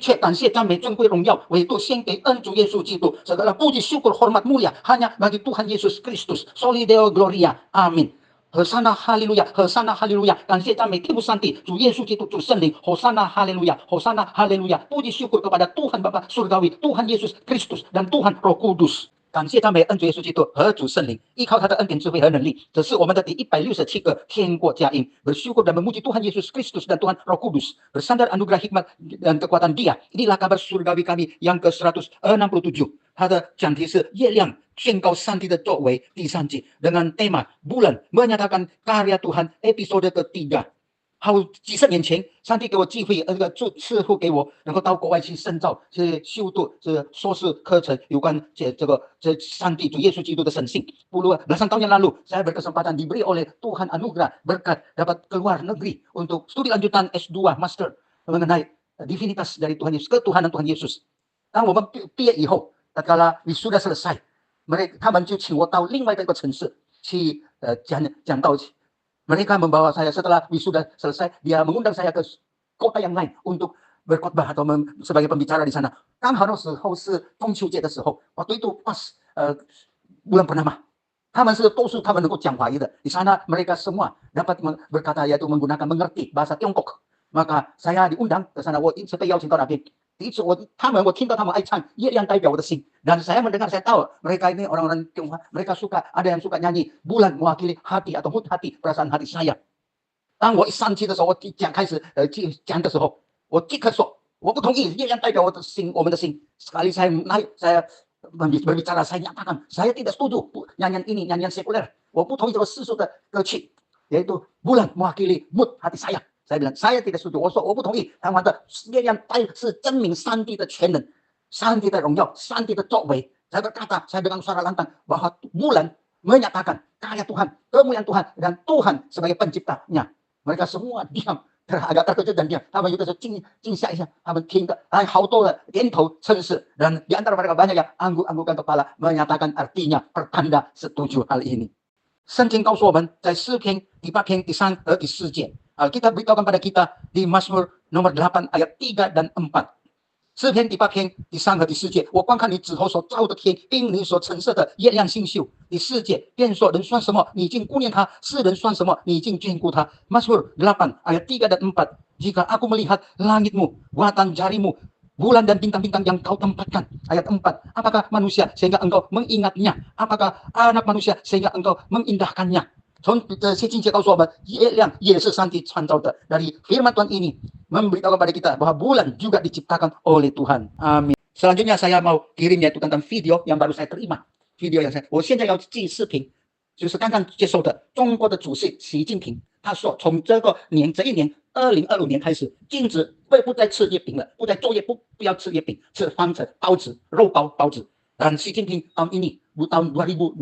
切感谢赞美尊贵荣耀唯独献给恩主耶稣基督。Segala puji syukur hormat mulia hanya bagi Tuhan Yesus Kristus. Soli Deo Gloria. Amin. 和散那哈利路亚，和散那哈利路亚，感谢赞美天父上帝，主耶稣基督，主圣灵，和散那哈利路亚，和散那哈利路亚，puji syukur kepada Tuhan Bapa Surgawi, Tuhan Yesus Kristus dan Tuhan Roh Kudus。感谢赞美恩主耶稣基督和主圣灵，依靠他的恩典、智慧和能力，这是我们的第167个天国佳音。Bersyukur dan memuji Tuhan Yesus Kristus dan Tuhan Roh Kudus. Bersandar anugerah hikmat dan kekuatan Dia. Inilah kabar surgawi kami yang ke-167. 它的讲题是月亮宣告上帝的作为第3季 dengan tema bulan menyatakan karya Tuhan episode ke-3。好几十年前，上帝给我机会，赐福给我，能够到国外去深造，去修读这硕士课程，有关这上帝主耶稣基督的神性。belasan tahun yang lalu, saya berkesempatan diberi oleh Tuhan anugerah berkat dapat keluar negeri untuk studi lanjutan S2 Master mengenai divinitas dari Tuhan Yesus, ketuhanan Tuhan Yesus。当我们毕业以后，大家wisuda selesai，他们就请我到另外的一个城市去讲道。Mereka membawa saya setelah wisuda selesai, dia mengundang saya ke kota yang lain untuk berkhotbah atau sebagai pembicara di sana. 刚好那时候是中秋节的时候，waktu itu pas bulan purnama。他们能够讲华语的，di sana mereka semua dapat berkata yaitu menggunakan mengerti bahasa Tiongkok。maka saya diundang ke sana，我被邀请到那边。第一次我听到他们爱唱《月亮代表我的心》，dan saya mendengar, saya tahu mereka ini orang-orang Tionghoa, mereka ada yang suka nyanyi bulan mewakili hati atau mood hati, perasaan hati saya。当我一上去的时候，我开始讲的时候，我即刻说我不同意月亮代表我的心，我们的心。sekali saya berbicara, saya nyatakan saya tidak setuju nyanyian ini, nyanyian sekuler，我不同意这个世俗的歌曲，yaitu bulan mewakili mood hati saya。saya bilang saya tidak setuju，我说我不同意，台湾的月亮是证明上帝的全能，上帝的荣耀，上帝的作为。saya berkata, saya dengan suara lantang bahwa bulan menyatakan karya Tuhan, kemuliaan Tuhan dan Tuhan sebagai penciptanya。mereka semua diam，agak terkejut dan diam，他们有的时候静下一下，他们听的好多的点头称是，dan di antara mereka banyak yang angguk-anggukkan kepala menyatakan artinya pertanda setuju hal ini。圣经告诉我们，在诗篇第8篇第3和第4节。Alkitab beritahukan pada kita di Mazmur nomor 8 ayat 3 dan 4。诗篇第8篇第3和第4节，我观看你指头所造的天，并你所陈设的月亮星宿。第4节便说，人算什么，你竟顾念他；世人算什么，你竟眷顾他。Mazmur 8 ayat 3 dan 4。Jika aku melihat langitmu, buatan jarimu, bulan dan bintang-bintang yang kau tempatkan. Ayat 4. Apakah manusia sehingga engkau mengingatnya? Apakah anak manusia sehingga engkau mengindahkannya? 从这些经节告诉我们，月亮也是上帝创造的。Dari firman Tuhan ini memberitahu kepada kita bahwa bulan juga diciptakan oleh Tuhan. Amin. Selanjutnya saya mau kirim yaitu tentang video yang baru saya terima。video yang我现在要寄视频，就是刚刚接受的中国的主席习近平，他说从这一年2025年开始，禁止不再吃月饼了，不再做不要吃月饼，吃方子、包子、肉包子。Dan 习近平tahun ini tahun 2025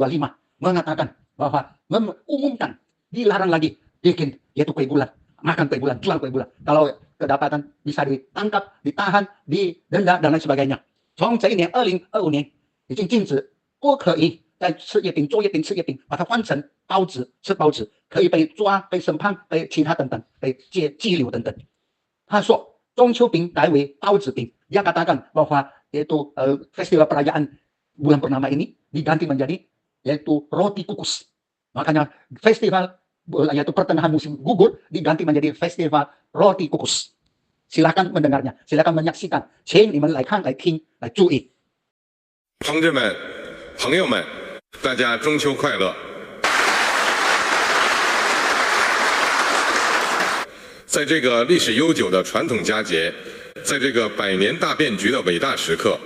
mengatakan bahwa mengumumkan dilarang lagi bikin yaitu kue bulan, makan kue bulan, jual kue bulan. Kalau kedapatan bisa ditangkap, ditahan, didenda dan lain sebagainya。从这一年2025年已经禁止不可以再吃月饼、做月饼、吃月饼，把它换成包子、吃包子，可以被抓、被审判、被其他等等、被拘留等等。他说中秋饼改为包子饼，ia katakan bahwa yaitu festival perayaan bulan purnama ini diganti menjadi yaitu roti kukus。makanya festival yaitu pertengahan musim gugur diganti menjadi festival roti kukus。silakan mendengarnya， silakan menyaksikan， 请你们来看、来听、来注意。同志们、朋友们，大家中秋快乐！在这个历史悠久的传统佳节，在这个百年大变局的伟大时刻，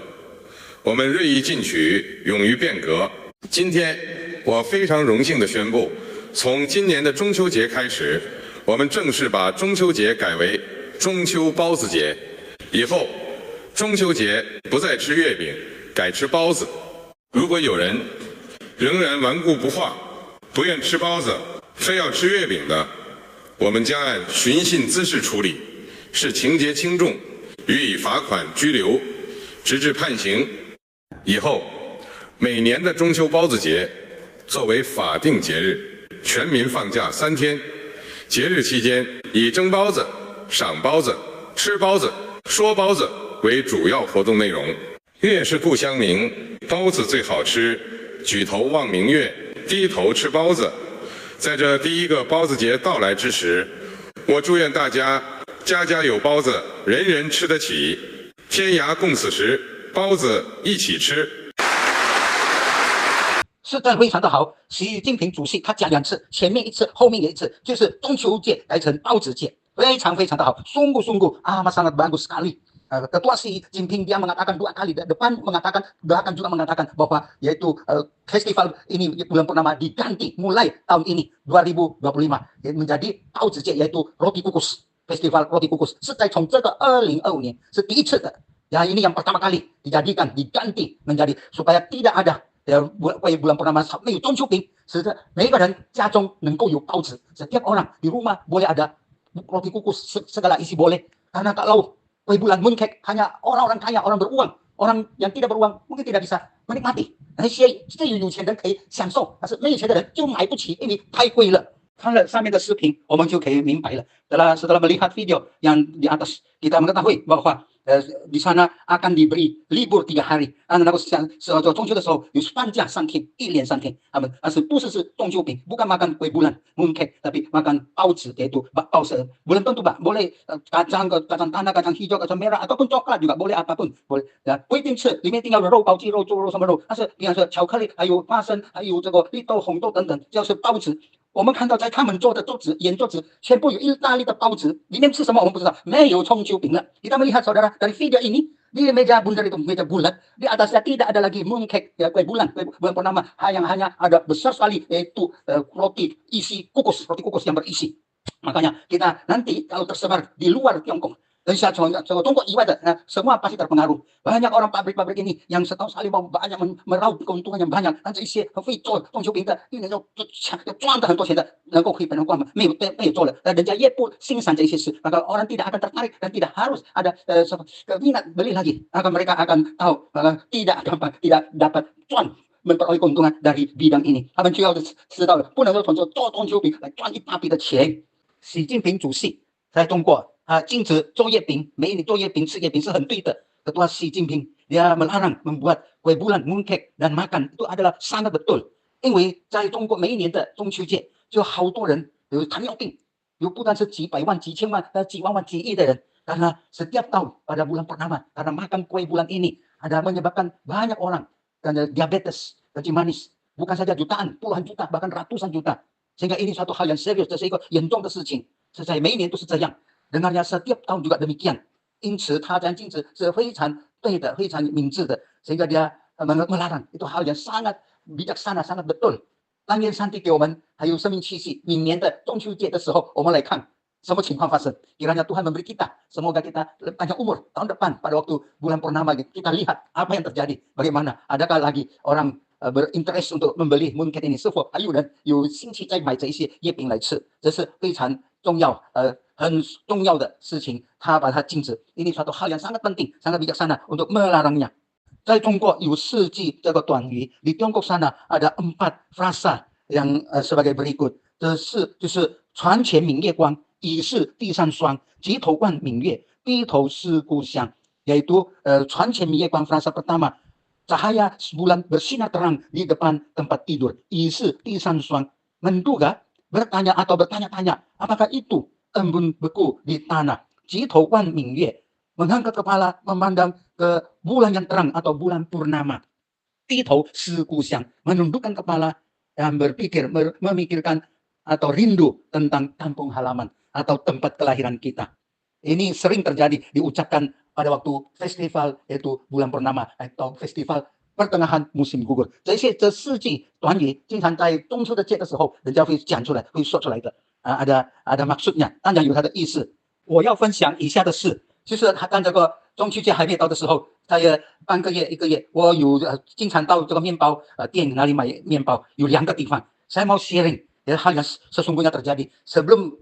我们锐意进取，勇于变革。今天，我非常荣幸地宣布，从今年的中秋节开始，我们正式把中秋节改为中秋包子节。以后，中秋节不再吃月饼，改吃包子。如果有人仍然顽固不化，不愿吃包子，非要吃月饼的，我们将按寻衅滋事处理，视情节轻重，予以罚款、拘留，直至判刑。以后，每年的中秋包子节作为法定节日，全民放假3天。节日期间，以蒸包子、赏包子、吃包子、说包子为主要活动内容。月是故乡明，包子最好吃，举头望明月，低头吃包子。在这第一个包子节到来之时，我祝愿大家家家有包子，人人吃得起，天涯共此时，包子一起吃。实在非常的好，习近平主席他讲2次，前面1次，后面也1次，就是中秋节改成包子节，非常非常的好。Sungguh-sungguh amat sangat bagus sekali. Ketua Xi Jinping dia mengatakan 2 kali depan mengatakan bahkan juga mengatakan bahwa yaitu festival ini bulan purnama diganti mulai tahun ini 2025 menjadi 包子节 yaitu roti kukus festival roti kukus 是在从这个2025年是第1次的 ya ini yang pertama kali dijadikan diganti menjadi supaya tidak ada bulan purnama 没有中秋饼，使得每一个人家中能够有包子，setiap orang di rumah boleh ada roti kukus segala isi boleh karena kalau kue bulan mooncake hanya orang-orang kaya, orang beruang, orang yang tidak beruang mungkin tidak bisa menikmati. 那些有钱人可以享受，但是没有钱的人就买不起，因为太贵了。看了上面的视频，我们就可以明白了。Setelah melihat video yang di atas, kita mengetahui bahwa di sana akan diberi libur 3 hari。那个中秋的时候有放假3天，1连3天。他们不是中秋饼，bukan makan kue bulan mooncake, tapi makan 包子yaitu bakpao. Belum tentu Pak, boleh kacang tanah, kacang hijau, kacang merah ataupun coklat juga boleh apapun boleh. 不一定是里面一定要有肉包鸡肉、猪肉什么肉，但是比方说巧克力，还有花生，还有这个绿豆、红豆等等，就是包子。我们看到在他们做的演桌子全部有意大利的包子，里面是什么我们不知道，没有中秋饼了。Kita melihat saudara dari video ini di meja bundar itu meja bulat, di atasnya tidak ada lagi mooncake ya, kue bulan purnama yang hanya ada besar sekali yaitu roti isi kukus, roti kukus yang berisi. Makanya kita nanti kalau tersebar di luar Tiongkok dan Tiongkok 以外的 semua pasti terpengaruh. Banyak orang pabrik-pabrik ini yang setahun sekali mau banyak meraup keuntungan yang banyak， 但是一些会做中秋饼的一年要赚的很多钱的，能够可以本人光没有做了，人家也不欣赏这些事，maka orang tidak akan tertarik dan tidak harus ada minat beli lagi. Mereka akan tahu tidak dapat 赚 memperoleh keuntungan dari bidang ini. 他们就要知道了，不能够从做中秋饼来赚一大笔的钱。习近平主席在中国禁止做月饼，每年做月饼吃月饼是很对的。Ketua Xi Jinping dia melarang membuat kue bulan mooncake dan makan itu adalah sangat betul， 因为在中国每一年的中秋节就好多人有糖尿病，有不单是几百万、几千万、几万万、几亿的人，karena setiap tahun pada bulan pertama karena makan kue bulan ini ada menyebabkan banyak orang karena diabetes, kencing manis, bukan saja jutaan, puluhan juta bahkan ratusan juta， sehingga ini suatu hal yang serius， 这是一个严重的事情，是在每一年都是这样。Dengarnya setiap tahun juga demikian. 因此他将禁止是非常对的，非常明智的， sehingga dia melarang itu hal yang sangat bijaksana, sangat betul。 但愿上帝给我们还有生命气息，明年的中秋节的时候，我们来看什么情况发生。 Kiranya Tuhan memberi kita, semoga kita panjang umur tahun depan pada waktu bulan purnama kita lihat apa yang terjadi, bagaimana adakah lagi orang berinterest untuk membeli mooncake ini， 是否还有人有兴趣再买这一些月饼来吃， 这是非常重要很重要的事情，他把它禁止。 Ini suatu hal yang sangat penting, sangat bijaksana untuk melarangnya。 在中国有4句这个短语， di Tiongkok sana ada 4 frasa yang sebagai berikut。 这是就是船前明月光，疑是地上霜，举头望明月，低头思故乡。 yaitu 船前明月光 frasa pertama, cahaya bulan bersinar terang di depan tempat tidur, isi tisan suang, menduga bertanya atau bertanya-tanya apakah itu embun beku di tanah. Jito wan mingyue, mengangkat kepala memandang ke bulan yang terang atau bulan purnama. Tito sekusiang, menundukkan kepala dan berpikir, memikirkan atau rindu tentang kampung halaman atau tempat kelahiran kita. Ini sering terjadi diucapkan pada waktu festival yaitu bulan purnama atau festival pertengahan musim gugur. 这4句短语经常在中秋的节的时候人家会讲出来，会说出来的。ada maksudnya， 当然有它的意思。我要分享以下的事，就是当这个中秋节还没到的时候，在半个月、1个月，我有经常到这个面包店那里买面包，有2个地方。saya mau sharing hal yang sesungguhnya terjadi sebelum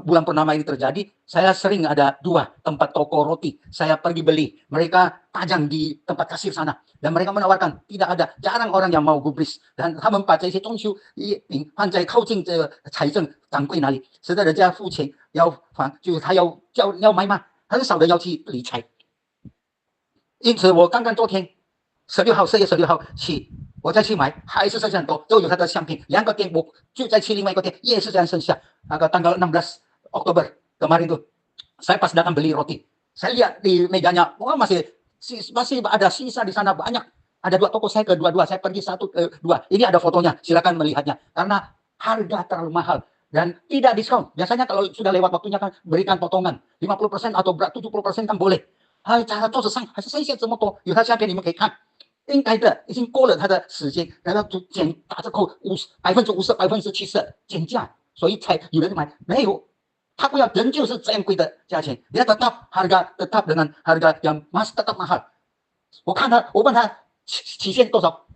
bulan purnama ini terjadi. Saya sering ada 2 tempat toko roti saya pergi beli, mereka pajang di tempat kasir sana dan mereka menawarkan tidak ada， jarang orang yang mau gubris dan 他们把这些中秋饼放在靠近这个财政掌柜那里，使得人家付钱要还，就是他要买嘛，很少人要去理财。因此我刚刚昨天16号4月16号去，我再去买，还是剩下很多，都有它的相片。2个店我就再去另外一个店，也是这样剩下。tanggal 16 Oktober kemarin tuh, saya pas datang beli roti, saya lihat di mejanya, wah masih ada sisa di sana banyak. Ada 2 toko, saya ke dua-dua, saya pergi 1 ke 2. Ini ada fotonya, silakan melihatnya. Karena harga terlalu mahal dan tidak diskon. Biasanya kalau sudah lewat waktunya kan berikan potongan 50% atau 70% kan boleh。在它桌子上还是剩下这么多，有它相片你们可以看。应该的，已经过了它的时间，然后就打折扣50%、70%减价，所以才有人买。没有，他不要，人就是这样贵的价钱。Dia tetap harga tetap dengan harga yang masih tetap mahal。我问他期限多少？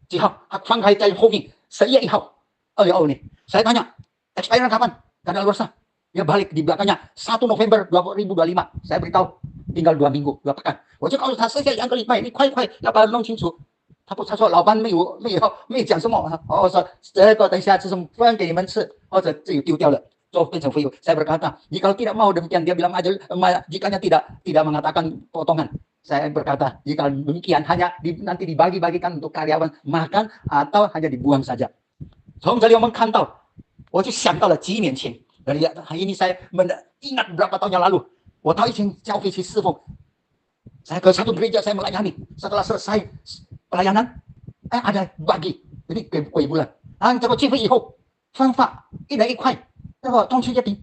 几号？他翻开在后面11月1号2022年。Saya tanya, expiration kapan? Kadaluarsa. Dia balik di belakangnya 1 November 2025。Saya beritahu tinggal 2 minggu 2 pekan。我就告诉他剩下2个礼拜，你快要把它弄清楚。他说老板没有讲什么。我说这个等一下就是分给你们吃，或者自己丢掉了，就变成废物。Saya berkata, jika tidak mau demikian, dia bilang aja, jikanya tidak mengatakan potongan. Saya berkata, jika demikian hanya nanti dibagi-bagikan untuk karyawan makan atau hanya dibuang saja。从这里我们看到，我就想到了几年前。ini saya ingat berapa tahun yang lalu，我到以前教会去侍奉。Saya ke satu gereja, saya melayani. Setelah selesai pelayanan, ada bagi ini kue bulan。这个聚会以后，分发1人1块，那个中秋月饼。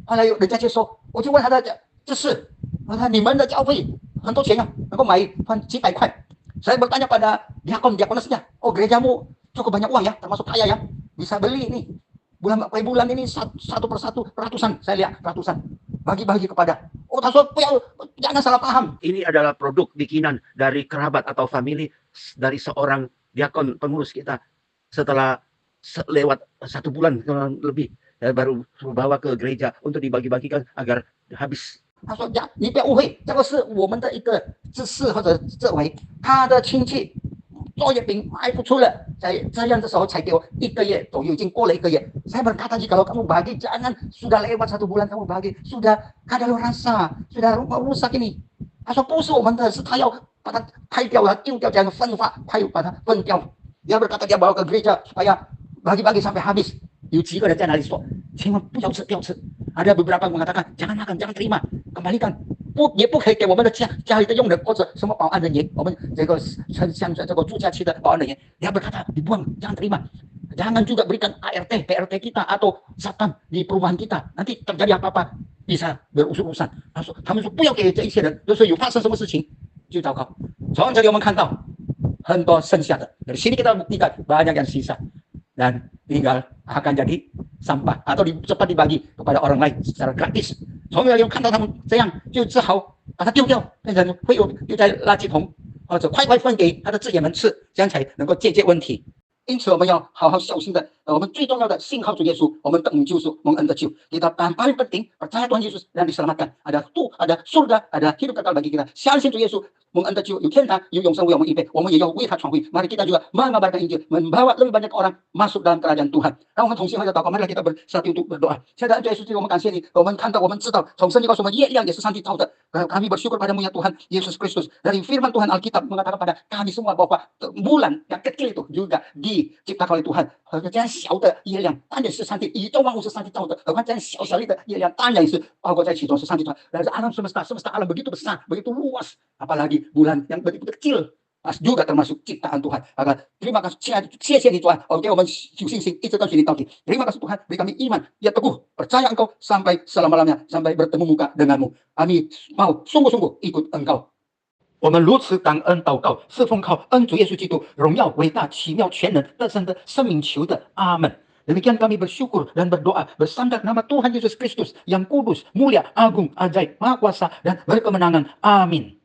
后来有人家就说，我就问他的这是，你们的教会很多钱啊，能够买几百块。Saya bertanya pada diakonasnya, oh gerejamu cukup banyak uang ya, termasuk kaya ya, bisa beli ini kue bulan ini satu persatu ratusan, saya lihat ratusan, bagi-bagi kepada. Oh, jangan salah paham. Ini adalah produk bikinan dari kerabat atau famili dari seorang diakon pengurus kita. Setelah lewat 1 bulan lebih, baru bawa ke gereja untuk dibagi-bagikan agar habis。他说：“你不要误会，这个是我们的一个知识或者这位他的亲戚做月饼卖不出了，这样的时候才给我1个月左右，已经过了1个月。Saya berkata kalau kamu bagi jangan sudah lewat 1 bulan kamu bagi, sudah kadaluarsa, sudah rusak ini。他说不是我们的，是他要把它拍掉了，丢掉，这样分发，快把它分掉。Dia berkata dia bawa ke gereja supaya bagi-bagi sampai habis。有几个人在那里说，千万不要吃，不要吃。ada beberapa mengatakan jangan makan, jangan terima, kembalikan。也不可以给我们的家里的佣人或者什么保安人员，我们像这个住家区的保安人员，dia berkata dibuang, jangan terima。jangan juga berikan ART, PRT kita atau satpam di perumahan kita, nanti terjadi apa-apa bisa berurusan。他们说不要给这一些人，就是有发生什么事情就糟糕。从这里我们看到很多剩下的，dari sini kita buktikan banyak yang sisa dan tinggal akan jadi sampah atau cepat dibagi kepada orang lain secara gratis。从这里我看到他们这样，就只好把它丢掉，变成废物，丢在垃圾桶，或者快分给他的自己们吃，这样才能够解决问题。因此我们要好好小心的，我们最重要的信靠主耶稣，我们等救赎，蒙恩的救。kita paling penting percaya Tuhan Yesus dan diselamatkan. Ada surga, ada hidup kekal bagi kita. 相信主耶稣，蒙恩的救，有天堂，有永生为我们预备，我们也要为他传福音。Mari kita juga mengabarkan Injil, membawa lebih banyak orang masuk dalam kerajaan Tuhan。让我们同心合一祷告， marilah kita bersatu untuk berdoa。现在主耶稣，我们感谢你，我们看到，我们知道，从圣经告诉我们，月亮也是上帝造的。Kami bersyukur padamu ya Tuhan Yesus Kristus. Dari firman Tuhan Alkitab mengatakan pada kami semua bahwa bulan yang kecil itu juga diciptakan oleh Tuhan。这样小的月亮当然是上帝，宇宙万物是上帝造的，何况这样小小的月亮当然是包括在其中，是上帝造的。但是alam semesta alam begitu besar, begitu luas, apalagi bulan yang begitu kecil juga termasuk ciptaan Tuhan. Terima kasih, 谢谢你Tuhan，给我们有信心，一直跟随你到底。Terima kasih Tuhan, beri kami iman yang teguh, percaya Engkau sampai selama-lamanya, sampai bertemu muka denganmu. Kami mau sungguh-sungguh ikut Engkau。我们如此感恩祷告，是奉靠恩主耶稣基督荣耀伟大奇妙全能得胜的生命求的，阿门。Demikian kami bersyukur dan berdoa bersandar nama Tuhan Yesus Kristus yang kudus, mulia, agung, ajaib, maha kuasa dan berkemenangan. Amin.